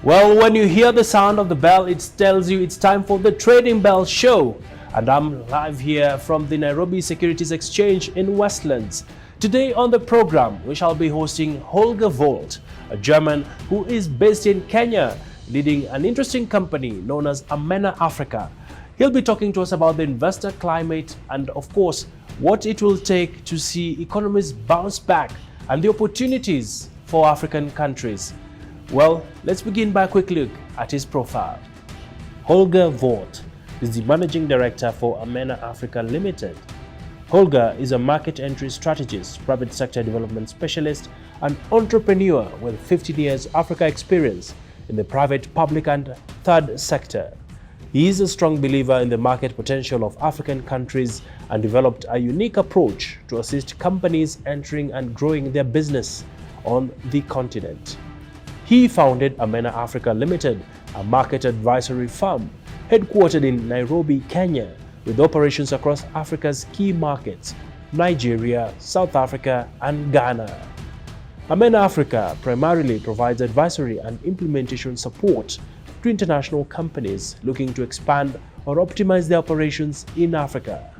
Well, when you hear the sound of the bell, it tells you it's time for the Trading Bell Show. And I'm live here from the Nairobi Securities Exchange in Westlands. Today on the program, we shall be hosting Holger Vogt, a German who is based in Kenya, leading an interesting company known as AMENA Africa. He'll be talking to us about the investor climate and, of course, what it will take to see economies bounce back and the opportunities for African countries. Well, let's begin by a quick look at his profile. Holger Vogt is the Managing Director for AMENA Africa Limited. Holger is a market entry strategist, private sector development specialist, and entrepreneur with 15 years Africa experience in the private, public, and third sector. He is a strong believer in the market potential of African countries and developed a unique approach to assist companies entering and growing their business on the continent. He founded AMENA Africa Limited, a market advisory firm headquartered in Nairobi, Kenya, with operations across Africa's key markets, Nigeria, South Africa, and Ghana. AMENA Africa primarily provides advisory and implementation support to international companies looking to expand or optimize their operations in Africa.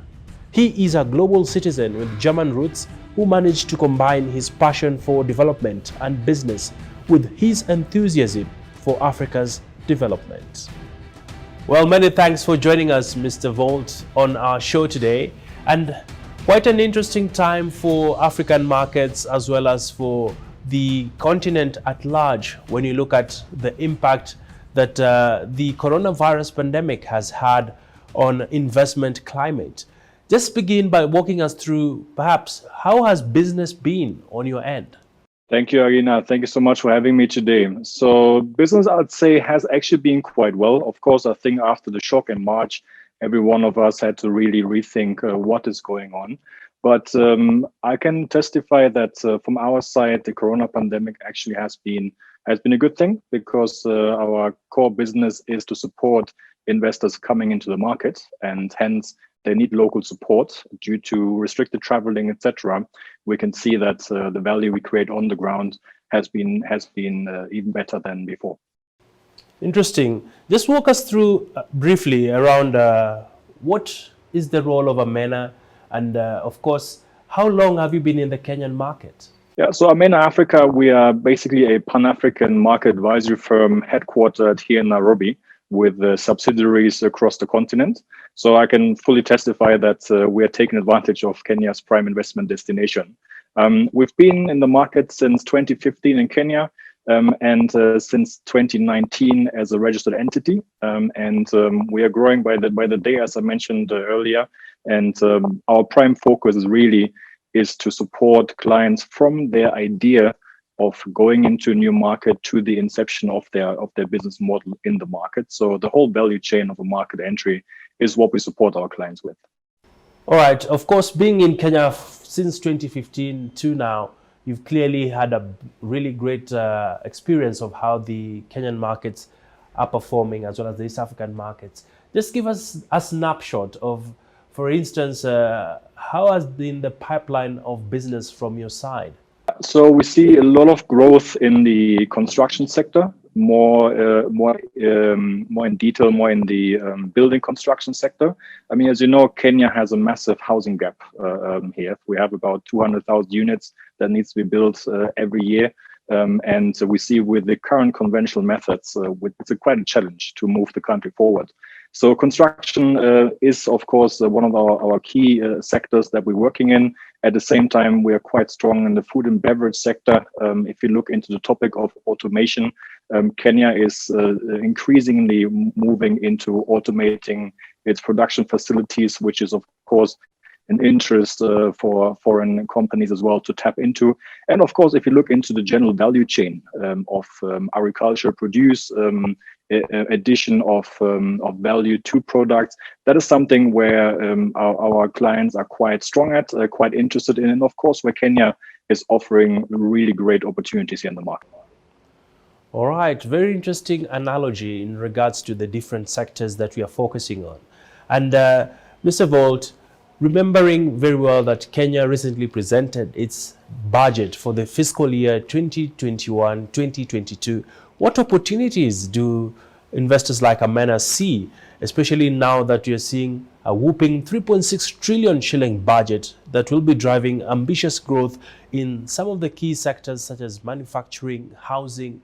He is a global citizen with German roots who managed to combine his passion for development and business with his enthusiasm for Africa's development. Well, many thanks for joining us, Mr. Vogt, on our show today. And quite an interesting time for African markets as well as for the continent at large when you look at the impact that the coronavirus pandemic has had on investment climate. Just begin by walking us through perhaps how has business been on your end? Thank you, Arina. Thank you so much for having me today. So business, I'd say, has actually been quite well. Of course, I think after the shock in March, every one of us had to really rethink what is going on. But I can testify that from our side, the corona pandemic actually has been a good thing because our core business is to support investors coming into the market, and hence they need local support due to restricted traveling, etc. We can see that the value we create on the ground has been even better than before. Interesting. Just walk us through briefly around what is the role of AMENA, and of course, how long have you been in the Kenyan market? Yeah, so AMENA Africa, we are basically a Pan-African market advisory firm headquartered here in Nairobi with subsidiaries across the continent. So I can fully testify that we are taking advantage of Kenya's prime investment destination. We've been in the market since 2015 in Kenya and since 2019 as a registered entity. We are growing by the day, as I mentioned earlier. And our prime focus is to support clients from their idea of going into a new market to the inception of their business model in the market. So the whole value chain of a market entry is what we support our clients with. All right. Of course, being in Kenya since 2015 to now, you've clearly had a really great experience of how the Kenyan markets are performing as well as the East African markets. Just give us a snapshot of, for instance, how has been the pipeline of business from your side? So we see a lot of growth in the construction sector, more in detail, more in the building construction sector. I mean, as you know, Kenya has a massive housing gap here. We have about 200,000 units that needs to be built every year. And so we see with the current conventional methods, it's quite a challenge to move the country forward. So construction is, of course, one of our key sectors that we're working in. At the same time, we are quite strong in the food and beverage sector. If you look into the topic of automation, Kenya is increasingly moving into automating its production facilities, which is, of course, an interest for foreign companies as well to tap into. And of course, if you look into the general value chain of agriculture produce, addition of value to products, that is something where our clients are quite strong at, quite interested in, and of course, where Kenya is offering really great opportunities here in the market. All right, very interesting analogy in regards to the different sectors that we are focusing on. And Mr. Vogt, remembering very well that Kenya recently presented its budget for the fiscal year 2021-2022, What opportunities do investors like AMENA see, especially now that you're seeing a whooping 3.6 trillion shilling budget that will be driving ambitious growth in some of the key sectors such as manufacturing, housing,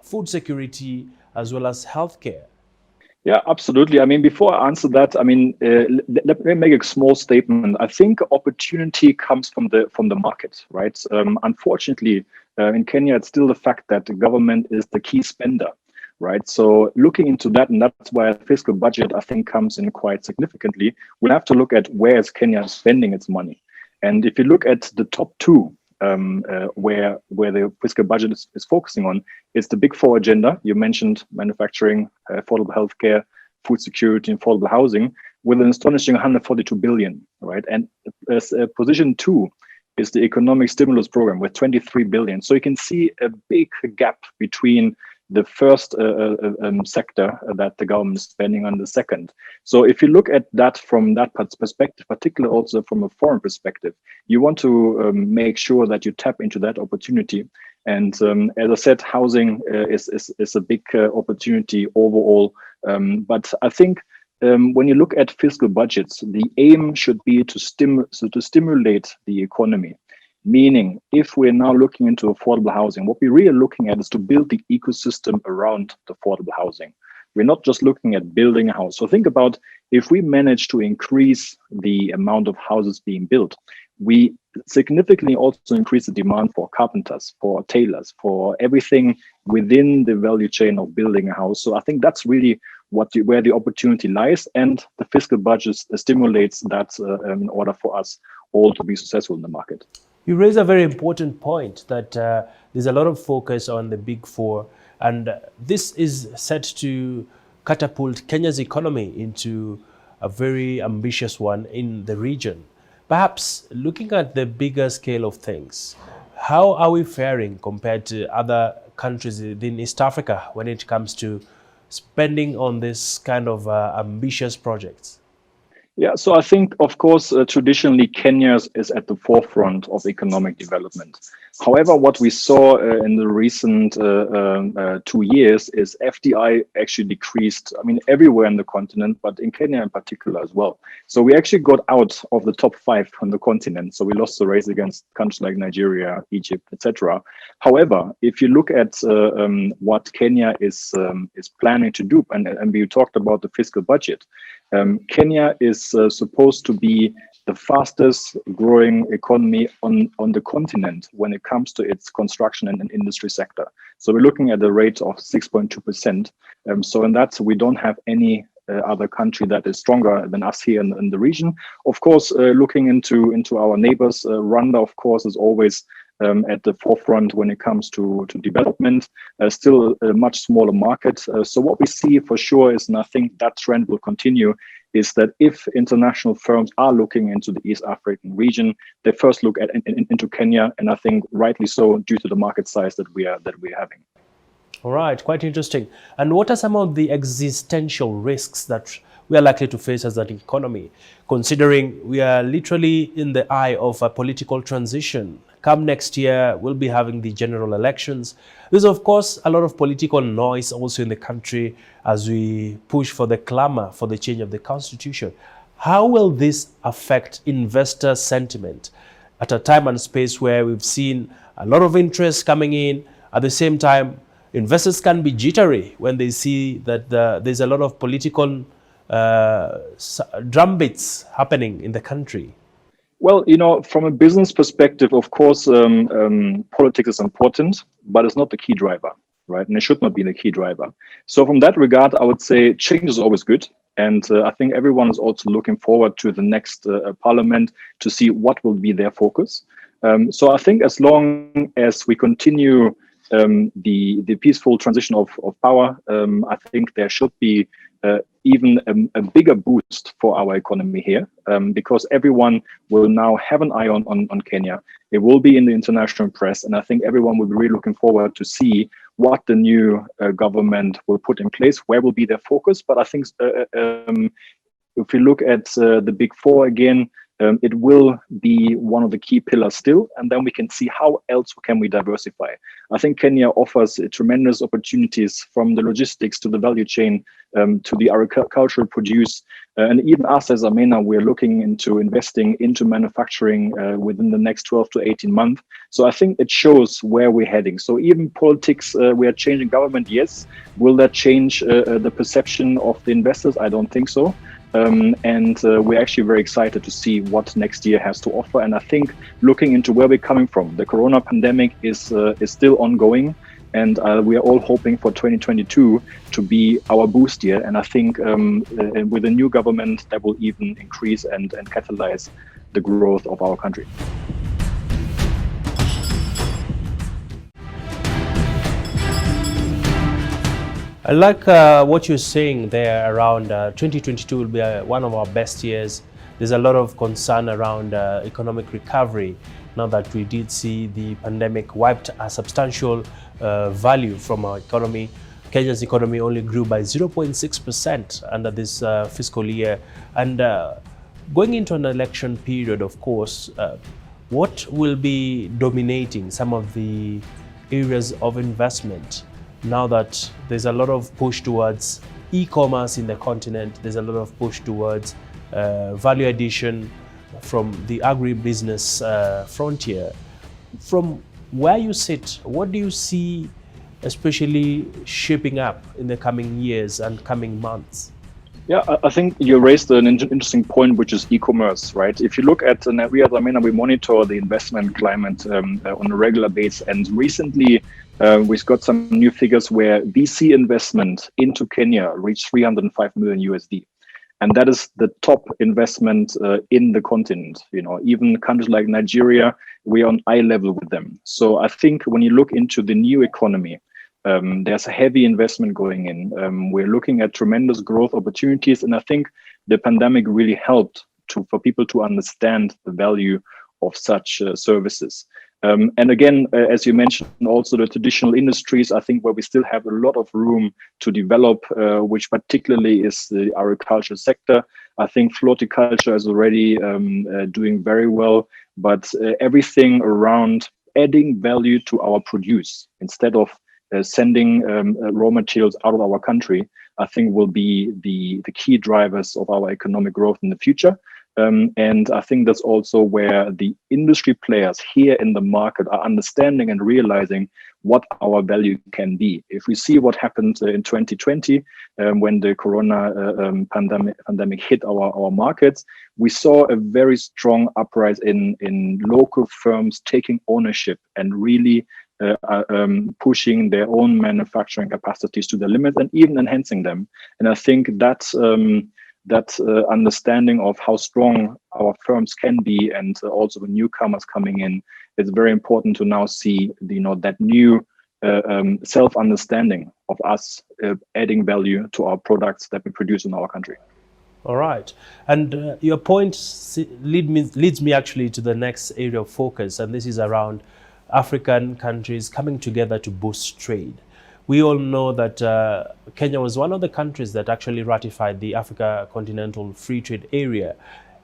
food security, as well as healthcare? Yeah, absolutely. I mean, before I answer that, I mean, let me make a small statement. I think opportunity comes from the market, right? Unfortunately, in Kenya, it's still the fact that the government is the key spender, right? So looking into that, and that's why the fiscal budget, I think, comes in quite significantly. We'll have to look at where is Kenya spending its money. And if you look at the top two, where the fiscal budget is focusing on, it's the big four agenda. You mentioned manufacturing, affordable healthcare, food security, and affordable housing, with an astonishing 142 billion, right? And position two is the economic stimulus program with 23 billion. So you can see a big gap between the first sector that the government is spending on the second. So if you look at that from that perspective, particularly also from a foreign perspective, you want to make sure that you tap into that opportunity. And as I said, housing is a big opportunity overall. But I think when you look at fiscal budgets, the aim should be to stimulate the economy. Meaning, if we're now looking into affordable housing, what we're really looking at is to build the ecosystem around the affordable housing. We're not just looking at building a house. So think about if we manage to increase the amount of houses being built, we significantly also increase the demand for carpenters, for tailors, for everything within the value chain of building a house. So I think that's really where the opportunity lies, and the fiscal budget stimulates that in order for us all to be successful in the market. You raise a very important point that there's a lot of focus on the big four, and this is set to catapult Kenya's economy into a very ambitious one in the region. Perhaps looking at the bigger scale of things, how are we faring compared to other countries in East Africa when it comes to spending on this kind of ambitious projects? Yeah, so I think, of course, traditionally Kenya is at the forefront of economic development. However, what we saw in the recent 2 years is FDI actually decreased, I mean, everywhere in the continent, but in Kenya in particular as well. So we actually got out of the top 5 on the continent. So we lost the race against countries like Nigeria, Egypt, etc. However, if you look at what Kenya is planning to do, and we talked about the fiscal budget, Kenya is supposed to be the fastest growing economy on the continent when it comes to its construction and industry sector. So we're looking at a rate of 6.2%. So in that, we don't have any other country that is stronger than us here in the region. Of course, looking into our neighbors, Rwanda, of course, is always at the forefront when it comes to development, still a much smaller market. So what we see for sure is, and I think that trend will continue, is that if international firms are looking into the East African region, they first look into Kenya, and I think rightly so due to the market size that we are having. All right, quite interesting. And what are some of the existential risks that we are likely to face as an economy, considering we are literally in the eye of a political transition? Come next year, we'll be having the general elections. There's, of course, a lot of political noise also in the country as we push for the clamor for the change of the constitution. How will this affect investor sentiment at a time and space where we've seen a lot of interest coming in? At the same time, investors can be jittery when they see that there's a lot of political drumbeats happening in the country. Well, you know, from a business perspective, of course, politics is important, but it's not the key driver, right? And it should not be the key driver. So from that regard, I would say change is always good. And I think everyone is also looking forward to the next parliament to see what will be their focus. So I think as long as we continue the peaceful transition of power, I think there should be even a bigger boost for our economy here, because everyone will now have an eye on Kenya. It will be in the international press, and I think everyone will be really looking forward to see what the new government will put in place, where will be their focus. But I think if you look at the big four again, it will be one of the key pillars still, and then we can see how else can we diversify. I think Kenya offers tremendous opportunities from the logistics to the value chain to the agricultural produce, and even us as AMENA, we're looking into investing into manufacturing within the next 12 to 18 months. So I think it shows where we're heading. So even politics, we are changing government, yes. Will that change the perception of the investors? I don't think so. We're actually very excited to see what next year has to offer. And I think looking into where we're coming from, the corona pandemic is still ongoing, and we are all hoping for 2022 to be our boost year. And I think with a new government, that will even increase and catalyze the growth of our country. I like what you're saying there around 2022 will be one of our best years. There's a lot of concern around economic recovery now that we did see the pandemic wiped a substantial value from our economy. Kenya's economy only grew by 0.6% under this fiscal year. And going into an election period, of course, what will be dominating some of the areas of investment? Now that there's a lot of push towards e-commerce in the continent, there's a lot of push towards value addition from the agribusiness frontier. From where you sit, what do you see especially shaping up in the coming years and coming months? Yeah, I think you raised an interesting point, which is e-commerce, right? If you look at we at AMENA, we monitor the investment climate on a regular basis, and recently we've got some new figures where VC investment into Kenya reached 305 million USD. And that is the top investment in the continent. You know, even countries like Nigeria, we're on eye level with them. So I think when you look into the new economy, there's a heavy investment going in. We're looking at tremendous growth opportunities. And I think the pandemic really helped for people to understand the value of such services. And again, as you mentioned, also the traditional industries, I think where we still have a lot of room to develop, which particularly is the agriculture sector. I think floriculture is already doing very well, but everything around adding value to our produce instead of sending raw materials out of our country, I think will be the key drivers of our economic growth in the future. And I think that's also where the industry players here in the market are understanding and realizing what our value can be. If we see what happened in 2020, when the corona pandemic hit our markets, we saw a very strong uprise in local firms taking ownership and really pushing their own manufacturing capacities to the limit and even enhancing them. And I think that's that understanding of how strong our firms can be, and also the newcomers coming in, it's very important to now see that new self-understanding of us adding value to our products that we produce in our country. All right, and your point leads me actually to the next area of focus, and this is around African countries coming together to boost trade. We all know that Kenya was one of the countries that actually ratified the Africa Continental Free Trade Area,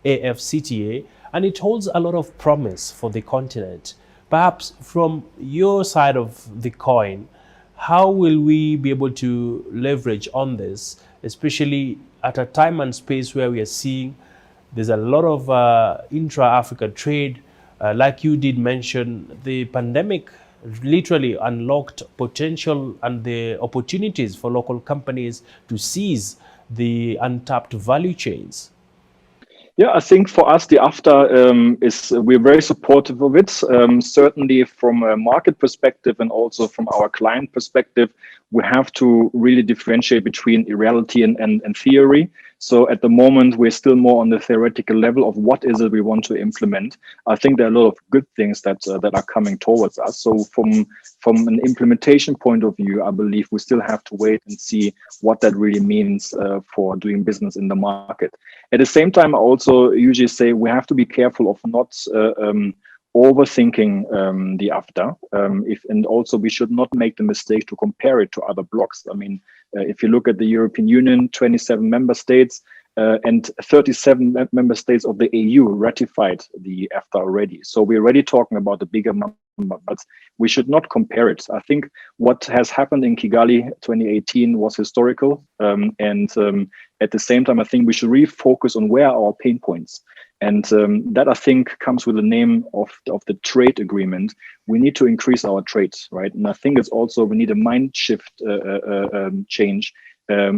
AfCFTA, and it holds a lot of promise for the continent. Perhaps from your side of the coin, how will we be able to leverage on this, especially at a time and space where we are seeing there's a lot of intra-Africa trade? Like you did mention, the pandemic literally unlocked potential and the opportunities for local companies to seize the untapped value chains. Yeah, I think for us, the AfTA we're very supportive of it. Certainly from a market perspective and also from our client perspective, we have to really differentiate between reality and theory. So at the moment, we're still more on the theoretical level of what is it we want to implement. I think there are a lot of good things that are coming towards us. So from an implementation point of view, I believe we still have to wait and see what that really means for doing business in the market. At the same time, I also usually say we have to be careful of not overthinking the AfTA. And also we should not make the mistake to compare it to other blocs. I mean, if you look at the European Union, 27 member states, and 37 member states of the EU ratified the EFTA already. So we're already talking about a bigger number, but we should not compare it. I think what has happened in Kigali 2018 was historical. At the same time, I think we should really focus on where are our pain points. And that, I think, comes with the name of the trade agreement. We need to increase our trade, right? And I think it's also, we need a mind shift change,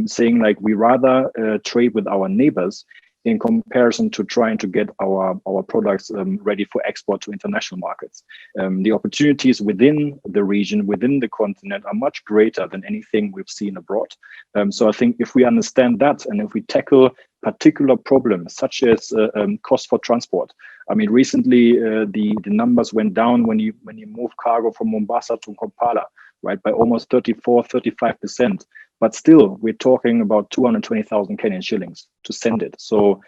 saying like we rather trade with our neighbors in comparison to trying to get our products ready for export to international markets. The opportunities within the region, within the continent, are much greater than anything we've seen abroad. So I think if we understand that, and if we tackle particular problems such as cost for transport. I mean, recently the numbers went down when you move cargo from Mombasa to Kampala, right, by almost 35%. But still, we're talking about 220,000 Kenyan shillings to send it. So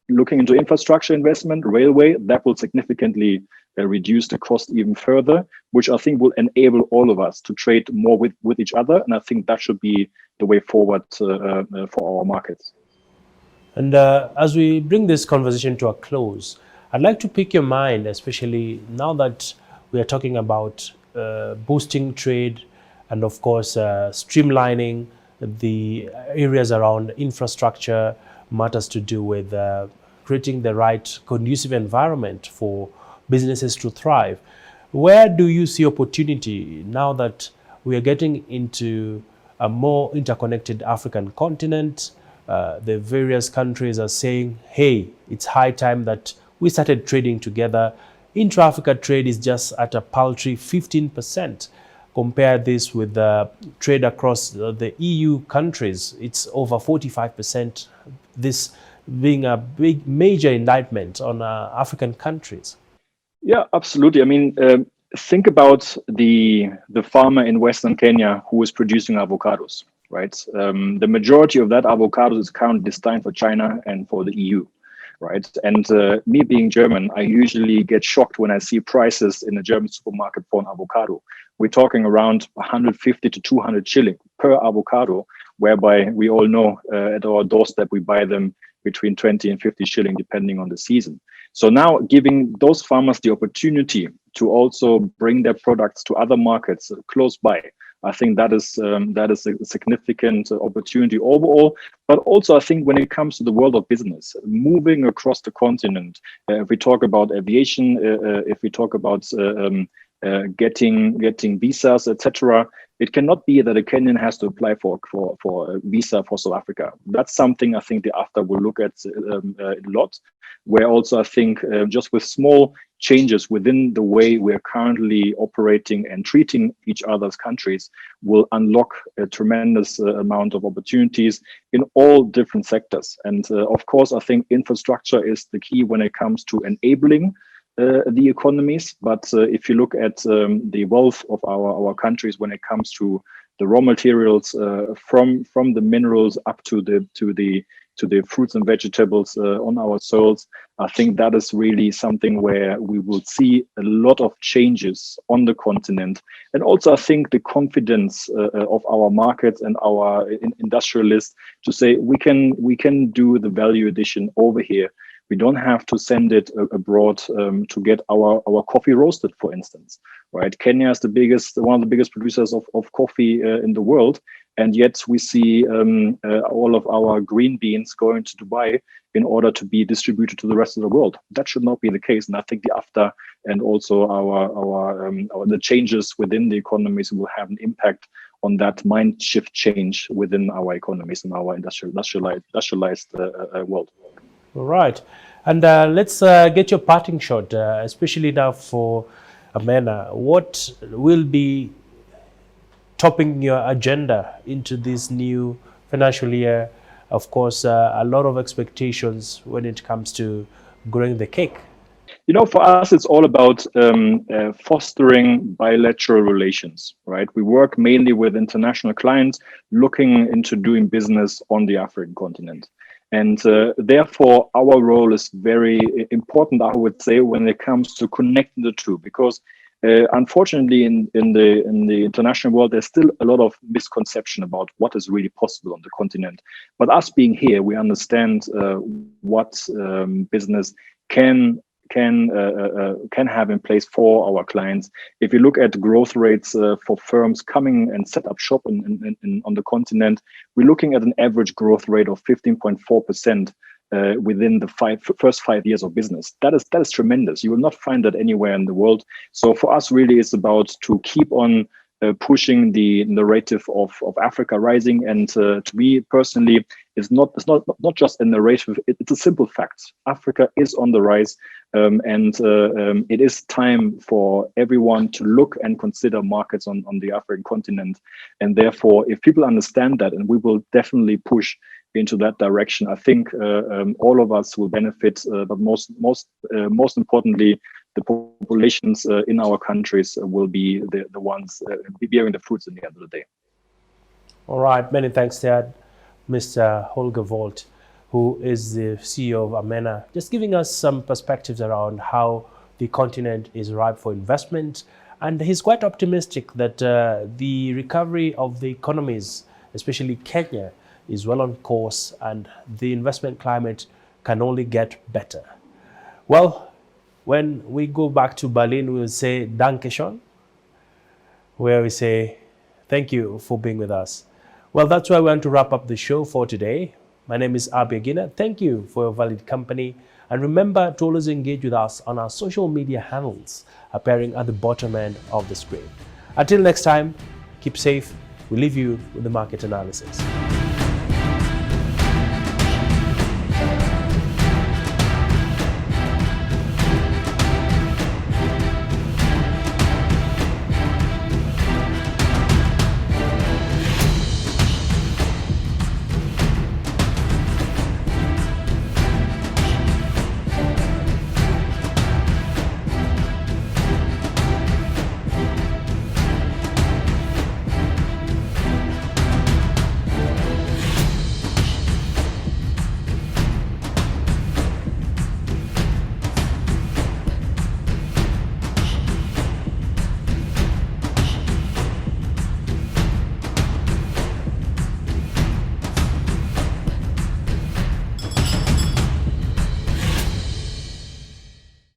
looking into infrastructure investment, railway, that will significantly reduce the cost even further, which I think will enable all of us to trade more with each other. And I think that should be the way forward for our markets. And as we bring this conversation to a close, I'd like to pick your mind, especially now that we are talking about boosting trade and, of course, streamlining the areas around infrastructure, matters to do with creating the right conducive environment for businesses to thrive. Where do you see opportunity now that we are getting into a more interconnected African continent? The various countries are saying, hey, it's high time that we started trading together. Intra-Africa trade is just at a paltry 15%. Compare this with the trade across the EU countries, it's over 45%, this being a big major indictment on African countries. Yeah, absolutely. I mean, think about the farmer in Western Kenya who is producing avocados, right? The majority of that avocado is currently destined for China and for the EU, right? And me being German, I usually get shocked when I see prices in a German supermarket for an avocado. We're talking around 150 to 200 shilling per avocado, whereby we all know at our doorstep we buy them between 20 and 50 shilling depending on the season. So now giving those farmers the opportunity to also bring their products to other markets close by, I think that is a significant opportunity overall. But also, I think when it comes to the world of business, moving across the continent, if we talk about aviation, if we talk about getting visas, etc., it cannot be that a Kenyan has to apply for a visa for South Africa. That's something I think the AFTA will look at a lot, where also I think just with small changes within the way we're currently operating and treating each other's countries will unlock a tremendous amount of opportunities in all different sectors. And of course, I think infrastructure is the key when it comes to enabling the economies. But if you look at the wealth of our countries when it comes to the raw materials, from the minerals up to the fruits and vegetables on our soils, I think that is really something where we will see a lot of changes on the continent. And also, I think the confidence of our markets and our industrialists to say we can do the value addition over here. We don't have to send it abroad to get our coffee roasted, for instance, right? Kenya is one of the biggest producers of coffee in the world. And yet we see all of our green beans going to Dubai in order to be distributed to the rest of the world. That should not be the case. And I think the AFTA and also the changes within the economies will have an impact on that mind shift change within our economies and our industrialized world. All right. And let's get your parting shot, especially now for AMENA. What will be topping your agenda into this new financial year? Of course, a lot of expectations when it comes to growing the cake. You know, for us, it's all about fostering bilateral relations, right? We work mainly with international clients looking into doing business on the African continent. And therefore, our role is very important, I would say, when it comes to connecting the two, because Unfortunately, in the international world, there's still a lot of misconception about what is really possible on the continent. But us being here, we understand what business can have in place for our clients. If you look at growth rates for firms coming and set up shop on the continent, we're looking at an average growth rate of 15.4%. Within the first 5 years of business. That is tremendous. You will not find that anywhere in the world. So for us, really, it's about to keep on pushing the narrative of Africa rising. And to me personally, it's not just a narrative. It's a simple fact. Africa is on the rise, and it is time for everyone to look and consider markets on the African continent. And therefore, if people understand that, and we will definitely push into that direction, I think all of us will benefit, but most importantly, the populations in our countries will be the ones bearing the fruits in the end of the day. All right, many thanks, Dad. Mr. Holger Vogt, who is the CEO of AMENA, just giving us some perspectives around how the continent is ripe for investment. And he's quite optimistic that the recovery of the economies, especially Kenya, is well on course, and the investment climate can only get better. Well, when we go back to Berlin, we will say Danke schön, where we say thank you for being with us. Well, that's why we want to wrap up the show for today. My name is Abi Agina. Thank you for your valued company. And remember to always engage with us on our social media handles appearing at the bottom end of the screen. Until next time, keep safe. We leave you with the market analysis.